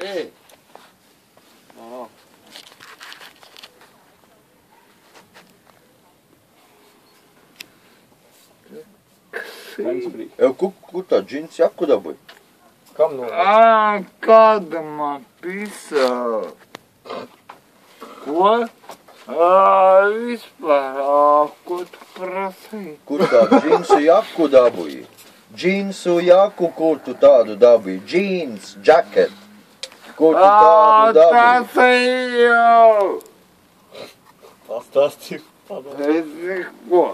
Ej! Kur tā džins jaku dabūja? Kam no? Kāda man pisā? Ko? Vispār, ko tu prasīji? Kur tā džinsu jaku dabūja? Džinsu jaku, kur tu tādu dabūji? Džins, jacket. Kur tu tādu dabūji? Tas jau! Pastāstīju. Es neko.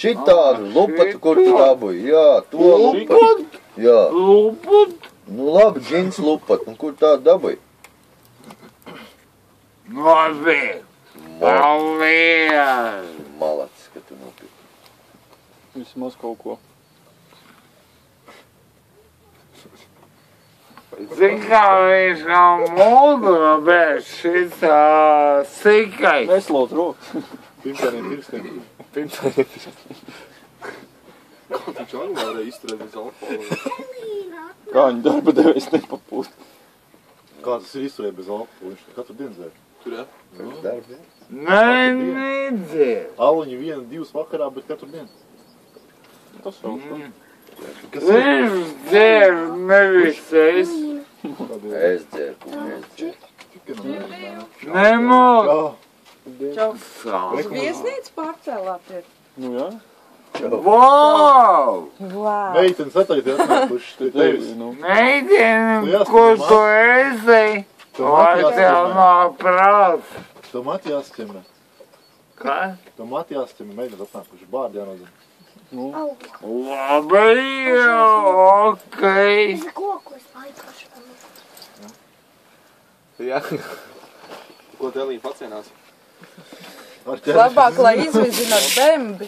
Šitādu lupatu, kur tu dabūji? Jā, to lupatu. Lupot? Jā. Lupot? Nu labi, džins lupat. Un kur tādu dabūji? Labi. Paldies. Malacis, ka tu nopirki. Vismaz kaut ko. Zin kā viņš nav mūdra, bet šis sikai. Neslot rokas. Pirmsēniem pirkstiem. Pirmsēniem pirkstiem. Kā taču arī varēja izturēt bez alkohola? Kā viņa darba devējs nepapūst. Kā tas ir izturēt bez alkohola? Viņš katru dienu dzēr. Tur, jā? Pēc darba. Nē, nedzēr. Aliņi 1-2 vakarā, bet katru dienu. Tas jau Kas ir? Viņš dzēr, nevis es. Es dzēru, kur es dzēru. Nemot. Čau. Sāp. Uz viesnīcu pārcēlāties? Nu jā. Wow! Wow. Meitenes attagad ir atnākuši pie tevis. Nu, Meiteni, ko tu esi? Vai tev nav prāts? Tomāti jāsķemē. Kā? Tomāti jāsķemē. Meitenes atnākuši. Bārdi jānodzen. Labi, okei. Es kokos aizkašu. Jā. Ko te Elīna pacienās? Labāk, lai izvizināt bembi.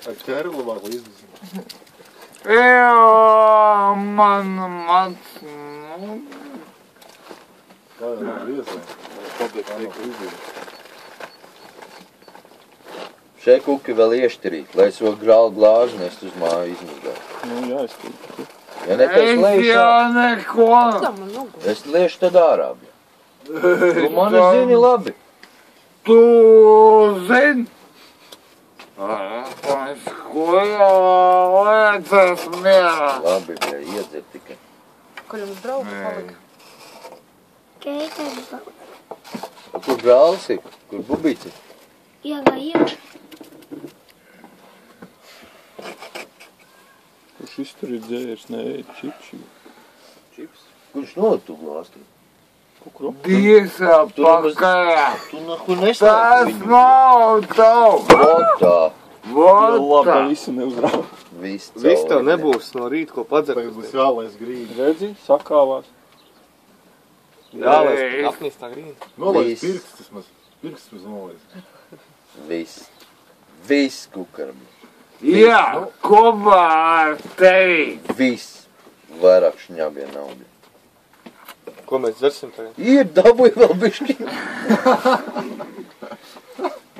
Ar ķēru labāk, lai izdezināt. Jā, man mats. Kā jau nav viesē. Pabliek tiek izdezināt. Šai kuki vēl iešķirīt, lai es vēl grālu glāžu nest uz māju izmazgāt. nu jā, es tīk. Ja ne, tad es Es liešu jau ārā. neko. Es liešu tad ārā. Tu mani zini labi. Tu zini? Es ko jau lietas mierā. Labi, bļa, iedzer tikai. Kur jums draugi palika? Keitēs Kur grāls ir? Kur bubīci? iegāja. Kurš iztur ir dzērs, nē, čipši. Čips. Kurš notu glāstī? Kukro. Diezā pakaļā. Tu nahu Tas neslēpi viņu. nav tavs. Votā. Labi, Votā. visi neuzrāv. Viss Viss tev cauri. nebūs no rīta, ko padzert. Tagad būs jālais grīni. Redzi, sakāvās. Jālais apnīstā grīni. Nolaiz Viss. pirkstis vismaz. Pirkstis nolaiz. Viss. Viss kukaram. Jā, kopā ar tevi. Viss. Vairāk šņabie nav. Ko mēs dzersim tagad? Ir dabūja vēl bišķi.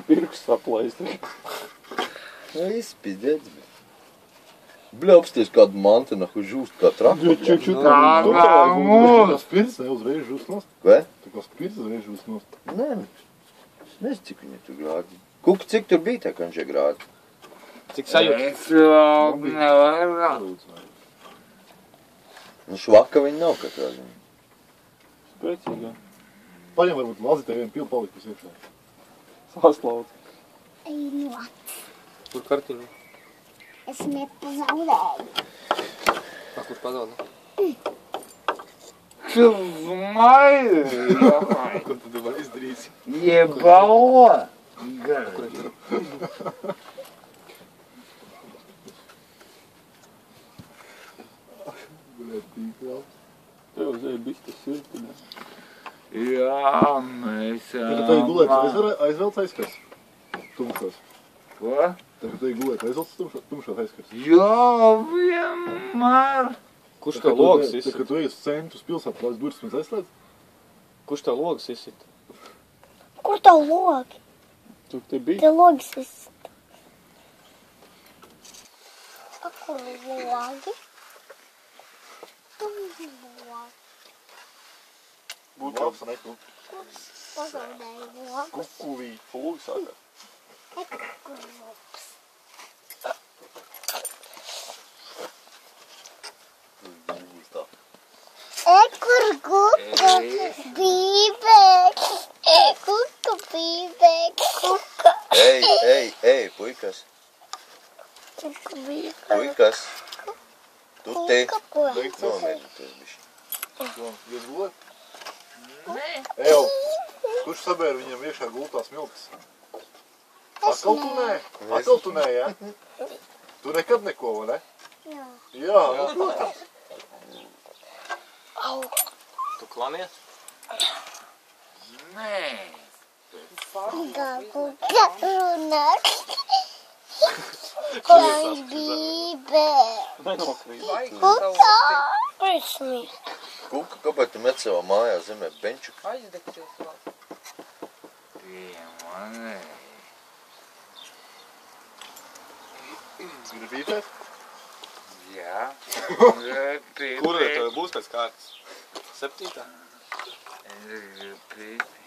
Pirks saplaist. Izpizdēts. Bļaupsties kādu mantu nahu žūst kā traku. Čuču Tā nav mūs. Tas pirks ne uzreiz žūs nost. Vai? Tā kā pirks uzreiz žūs nost. Nē, es nezinu, cik viņa tur grādi. Kuki, cik tur bija tā kanžē grādi? Cik Es vēl nevaru. Nu švaka viņa nav katrā ziņā. Spēcīgā. Paņem varbūt lazi tev vienu pilu palikus iekšā. Saslaut. Ejot. Kur kartiņu? Es nepazaudēju. Kur padod? Tu smaidi. Ko tu domā izdarīsi? Jebalo. Tev zēja bistas sirtinē. Jā, mēs... Tagad tev gulēt aizvelc aizskars. Tumšos. Ko? Tagad tev gulēt aizvelc tumšos aizskars. Jā, vienmēr. Kurš tev logas izsit? Kad tu ej uz centru pilsētu, lai durvis mēs aizslēdz? Kurš tev logas izsit? Kur tev logi? Tu te biji? Tev logas izsit. A kur logi? Tur logi. Būtu Labs, ne? Pazaudēju lokus. Kukuvī. fūgi sākā. Ekurlops. Kuku bībek. Kuku bībek. Kuka. Ej, puikas. Kuku bībek. Puikas. Tu te. Kuka ko? Nomierināties, bišķi. Jūs gulēt? Ejo, kurš sabēra viņam iekšā gultās milkas? Atkal tu nē? Atkal tu nē, jā? Tu nekad neko, vai ne? Jā. Jā, nu, protams. Au. Tu klanies? Nē. Kuka runāt. Kāds bībek. Nenokrīt. Kuka. Prismi. Kuka, kāpēc tu met savā mājā zemē benču? Aizdegties vēl. Piemanē. Gribi pīpēt? Jā. Kura tev būs pēc kārtas? 7.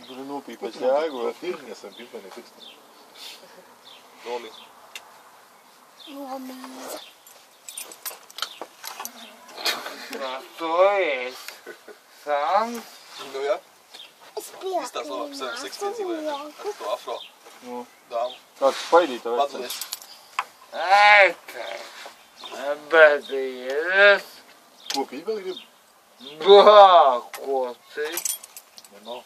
Tur nopīpēc jēgu. Tirnies ar pīpēni fikstni. Nomīt. Nomīza. Kas tu esi? Sans? Nu jā, Es biju. izstāst labāk par saviem sekspiedzīvojumiem. Ar to afro Nu, dāmu. tāds spaidīta vecais. Padalies. Ēta. Badies. Ko pīpēli grib? Bā, ko cik? Nav.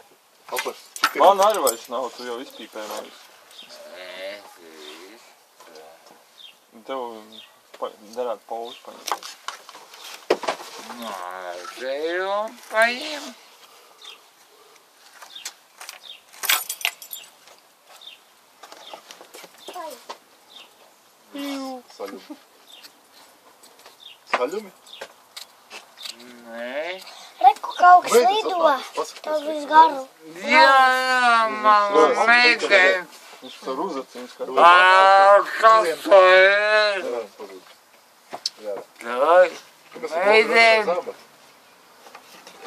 Apaš, čikari. Man arī vairs nav, tu jau izpīpēji man visu. Tev derētu pauzi paņemt. Nāžēju paņem. Saļumi. Saļumi? Nē. Reku kaut kas lido. Tev viss garu. Jā, man meitenes. Viņš tur uzacīms, ka... Kas tu esi? Jā. Dai. Meitene. Zābat.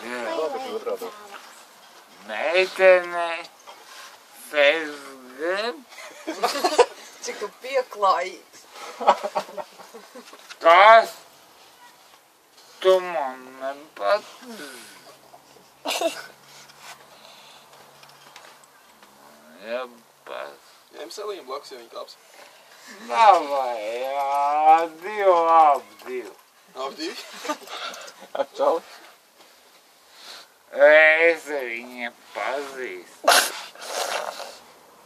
Zābat ir otrādā. Meitene. Sezgam. Cik tu pieklājīgs. Kas? Tu man nepatīk. Jā, pats. Ņem selīm blakus, ja viņi kāps. Davai, jā, divu ap divu. Ap divi? Atčali. Es viņu pazīstu.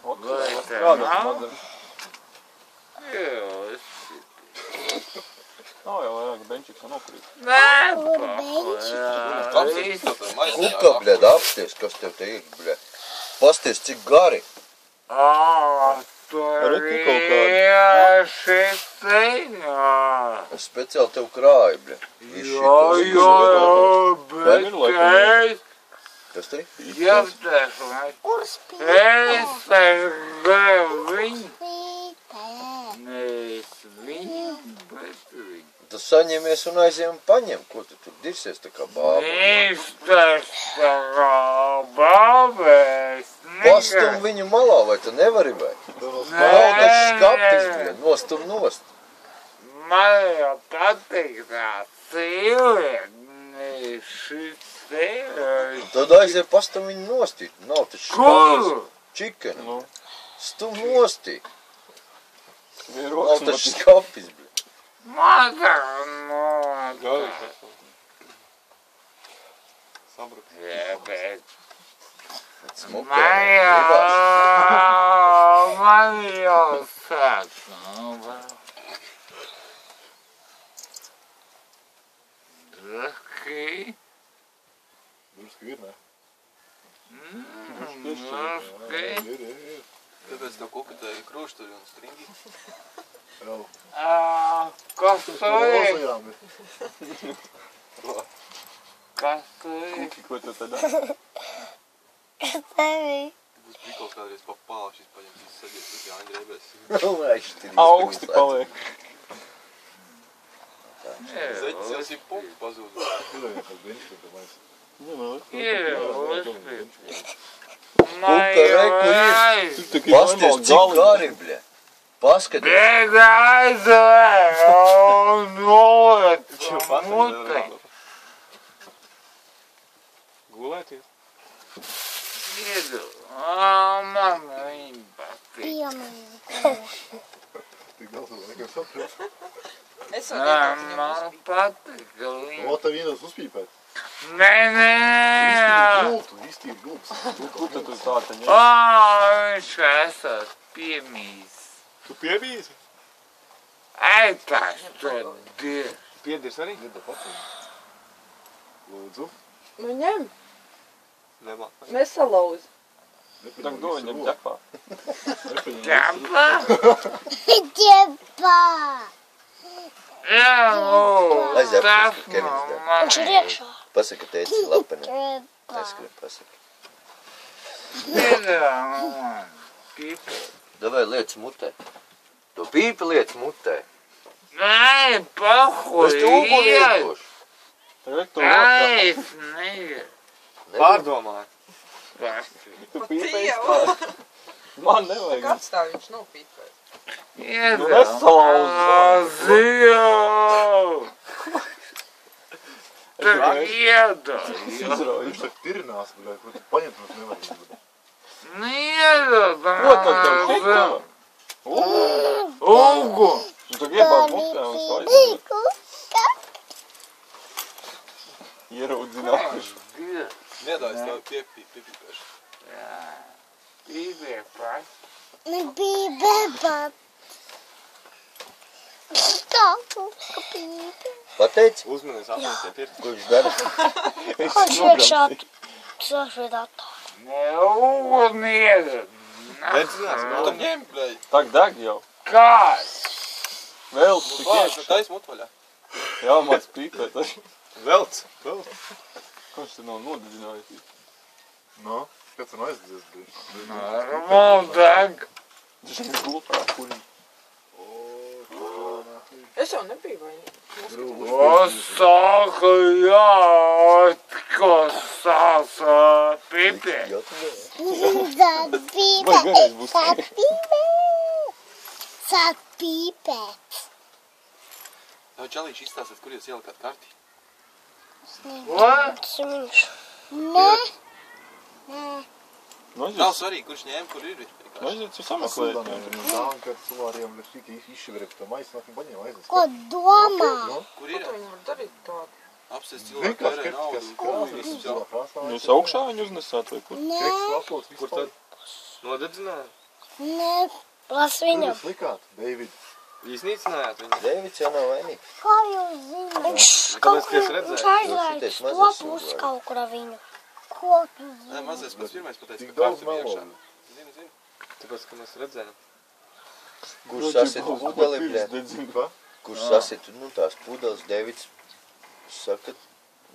Vai te Kādas nav? modeļas? Jūs. Nav jau vairāk benčiks, ka nokrīt. Apsvērts, tā tev maisiņā. Kuka, bļed, apsties, kas tev te ir, bļed. Pasties, cik gari. Tur Reku kaut kādu. ir šis ceļā. Es speciāli tev krāju, bļed. Bet es Kas te? jūtēšu, Kur spīpē? es gribēju viņu. Spīpē. Nevis viņu, bet viņu. Tu saņemies un aiziem paņem, ko tu tur dirsies tā kā bāba. Viņš taču bābēs. Pastum viņu malā, vai tu nevari vai? Nav tas skaptis, bļed, nostum nost. Man jau patīk tā cilvēki, šis cilvēks. Tad aiziet pastum viņu nostīt, nav taču skaptis. Kur? Chicken, Nu, stum nostīt, bija nav rokas taču matīt. skaptis, bļed. Man tā no. Sabrukt. Jā, bet Smukē, man jau sāk. Draki. Drusku ir, ne? Draki. Ir. Tāpēc tev kokatēja krūštuļi un stringi. Jau. Kas tu ir? Rozajām ir. Kas tu ir? Kuki, ko tu tad dari? Tevi. Būs prikals kādreiz pa pāšis paņemt, saģiet pēc Jāņa Dreibēs. Augsti Augsti paliek. Zeķis jau ir pumpu pazūdus. Ir jau kāds benčs, ka tu maisi. Jā, man liekas, Ir, ka uz reku ir. Tur tā kā Pasties, normāli cik gali. gari, bļa. Paskaties. Bēga aizvēr un noliec mutē. Gulēties? Iedu. Man viņa patīk. Piemēram. Tik daudz vēl nekam saprot. Es varu iedot viņam Man uzspīt. patīk viņa. O, tev vienos uzpīpēt. Nē, nē. Iztīri gultas. Kur tad tu tā te ņem? Viņš esat piemīs. Tu piebīzi? Ai, tas tur dir. Piedirs arī? Lūdzu. Nu ņem, Nemā. nesalauz. Tak do viņam ķepā. Ķepā? Ķepā. Jā, Aiziet, tas Kevins dara. Viņš ir iekšā. Pasaka, teici, lapeni. Ķepā. Aizskrien, pasaka. Pīpa. Davai liec mutē. To pīpi liec mutē. Nē, pahuj, Es tu uguni iet. ietošu. Tagad tu rokā. Nē, es negribu. Pārdomāju. Tu Pa pīpē Dievu. izpār. Man Tā nevajag. kā atstāj viņš nav pīpēt. Iet. Nu, nesalauz. Zio. Tur iedu. Viņš tak tirinās, bļā, kur tu paņemt mums nevar. Iedu. Ko tad tev šitā? Ugu. Nu, tu iebāz mutē un tu aizskrien. Ieraudzināšu. Nedājas tev piepīpēšu. Pīpē pats. Nebija bebā. Stāvu, ka pīpē. Pateici, Uzmanies apmētiem pirkt. ko viņš dara? Viņš iekšā. Sašai datā. Ne uguni iedu. Redzinās, nu tam ņem, blēj. Tak deg jau. Kāds? Vēl tik Vārds, iekšā. tais mutvaļā. Jā, māc pīpēt. Velc. Kāds te nav nodedzinājis? No, kāds ir aizdzies, bļā. Normāli deg. Viņš ir gultā, kuļi. Es jau nebiju vainīga. Saka, jā, ko sāsa pipē. Tad pīpē. Vai vienreiz būs Tad pīpē. Tad pīpēt. Tev čalīši izstāstāt, kur jūs ielikāt karti. Ko? Viņš. Nē. Nē. Nu, Nav aiziet, svarīgi, kurš ņēma, kur ir. nu, aiziet, tu sameklēt. Dāng, kad cilvēkiem ir šķīgi izšķiverēt, ka maisi nākam baņiem aizies. Ko domā? Kur Ko ir? tu viņi var darīt tādu? Apsēst cilvēku Vienkārši tērē kritikas naudu. krāsas, Visu visu jau. krāsā. Jūs augšā viņu uznesāt vai kur? Nē. Kriks vaplots, visu Kur tad? Nodedzināja? Nē. Las Kur viņam. jūs likāt, David? Iznīcinājāt viņu. Dēvids jau nav vainīgs. Kā jūs zināt? Viņš Tāpēc, kaut ka kur, es redzēju. viņš aizlaiž Šitais to mazais pusi cilvēks. kaut kur ar viņu. Ko tu Nē, zini? mazais pats pirmais pateica, Tik ka daudz karti bija iekšā. melo. Zinu. Tāpēc, ka mēs redzējām. Kurš sasit pudeli, bļa? Kā? Kurš sasit, nu, tās pudeles, Dēvids saka,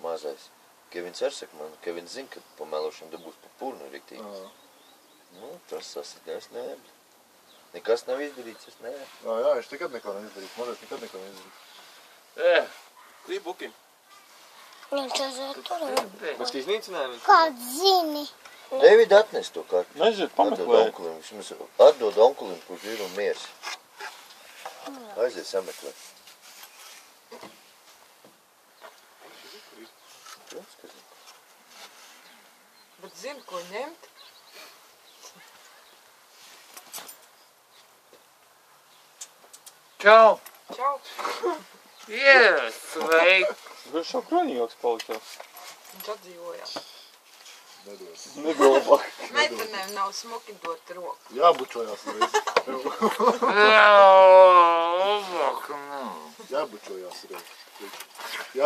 mazais. Kevins arī saka man, Kevins zina, ka pa melošanu dabūs pa purnu riktīgi. Nu, tas sasit, es nē, bļa. Nekas nav izdarīts, es nē. Jā, viņš nekad neko neizdarīs, mazais nekad neko neizdarīs. Krīt bukim. Viņš aiziet tur. Mēs iznīcinājām viņu. Kāds zini? Dēvid atnes to kartu. Nu, aiziet, Atdod pameklēt. onkulim, vismaz atdod onkulim, kurš ir un miers. Aiziet sameklēt. Protams, ka zinu. Bet zini, ko ņemt? Čau. Čau. Ies, sveiki. Viņš jau kronīgāks palikās. Viņš atdzīvojās. Nedos. Nedomāk. Meitenēm nav smuki dot roku. Jābučojās reiz. Labāk, nu. Jābučojās reiz. Jā,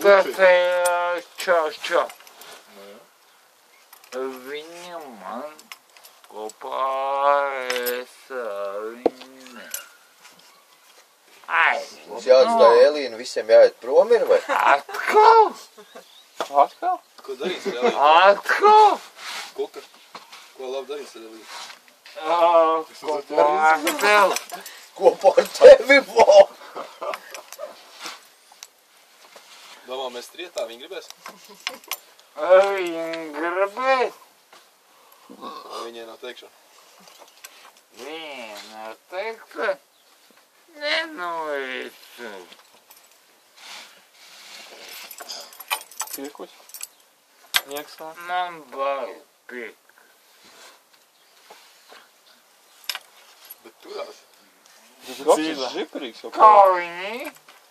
tas ir čau. Viņa man kopā es viņu. Ai, Mums jāatstāja Elīna, visiem jāiet prom ir, vai? atkal? Atkal? Ko darīs, Relī? Atkal? Kuka? Ko labi darīs, Relī? Kopā ar tevi. Kopā ar tevi, vo! Domā, mēs trietā, viņi gribēs? Viņa gribēs. Viņai nav teikšana. Viena teikta, nenovisu. Piekuś. Nieks nāk. Man bail pik. Bet turās. Tas ir žiprīgs jau. Kā viņi?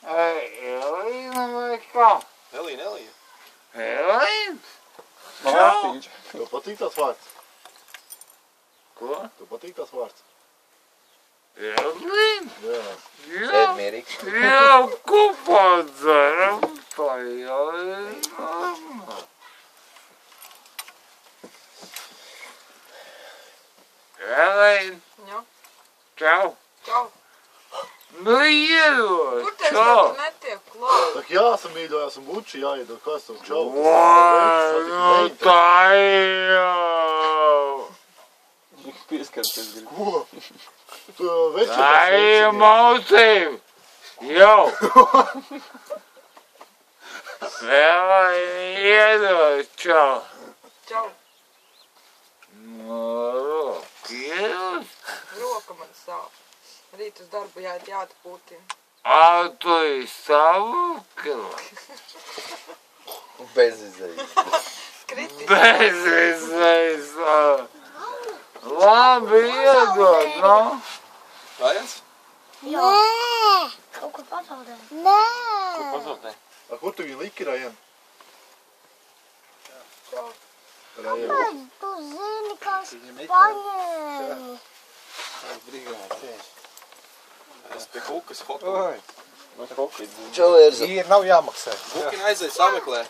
Elīna vai kā? Elīna. Elīna? Man vērtīģi. Tev patīk tās vārds? Ko? Tev patīk tās vārds? Elīna? Jā. Jā. Ēd mierīgs. Jā, kopā dzeram pa Elīnu. Elīna, Jā. čau. Čau. Nu iedod, Kur tev čau. tā netiek klāt? Tak jāsamīļojas un buči jāiedod, kas tev čau. Vai, nu tā jau. Pieskarties grib. Ko? Tu večer. Tā ir maucība. Jau. Elīna iedod, čau. Čau. Nu, iedod. Roka man sāp. Rīt uz darbu jāatpūtina. Tu ir savu kilo. Bez izējas. Kritis. Bez izvēles. Labi iedod, nu. Rājans? Nē! Kaut kur pazaudēju. Nē! Pazaudē. A, kur tu viņu liki, Rajan? Čau. Rajan. Kāpēc tu zini, kas paņēma? Es pie kukas hoku. Mēs hokīt. Čau, Erza. Īri nav jāmaksā. Kukina aiziet sameklē.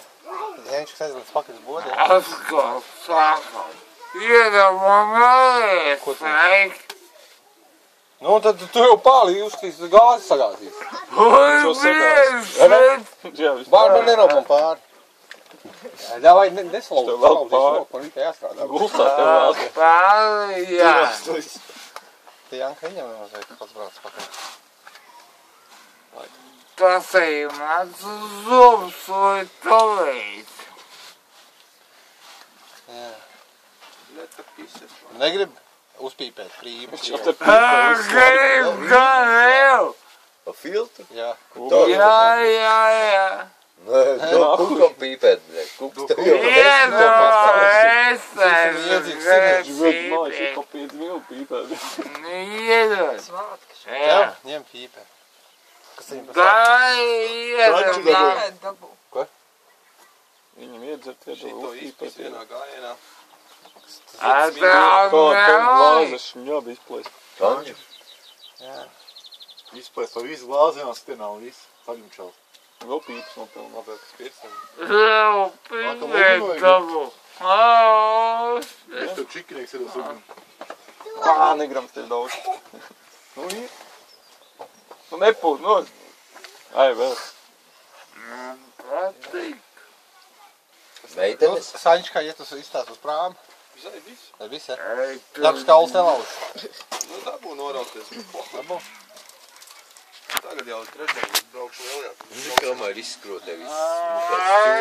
Jēņšks aiziet līdz pakaļas bodē. Atkal saka. Iedod man vēlēs, sveik. Nu, tad tu jau pāri uztīs gāzi sagāzīs. Ui, viens, bet. Jā, viss. Bār man neraup man pāri. Ļāvai neslaukt. Tev vēl pāri. Man rītā jāstrādā. Gultā tev vēl. Pāri, jā. Te Janka viņam nevajag pats brauc pakaļ. Tas ir mans zubs vai tavējs. Jā. Leta pises. Negrib uzpīpēt prīmu. Grib gan jau. Pa filtru? Jā. Jā, jā, jā. Nē, no kukam pīpēt, bļē. Kuks tev jau Iedod, es Iedzīgs esmu Pa 5 mil pīpēt. Iedod. Svātki. Jā. Ņem pīpē. Kas viņam Tā pasaka? iedod. Kāpēc dabū? Viņam iedzert, Šito iedod izpis uzpīpēt. vienā gājienā. Tev Kā tev nav. glāzes šņobi izplēst. Tanģi. Jā. Izpēc pa visu glāzienās, tie nav viss. Paņem čau. Vēl pīpas nopilnā. Labāk, kas pircam. Tev pīpēt dabu. Es tev čikinieks ir uz uguni. Negrams tev daudz. Nu, ir. Nu, nepūt, nu. Ai, vēl. Man patīk. Meitenes. Saņškā iet uz izstāt uz prāmu. Visai viss. Vai viss, ja? Ei, tu. Darbs kauls nelauž. Nu, dabū norauties. Labu. Tagad jau trešdien braukšu lielajā. Kamēr izskrotē viss. Ai.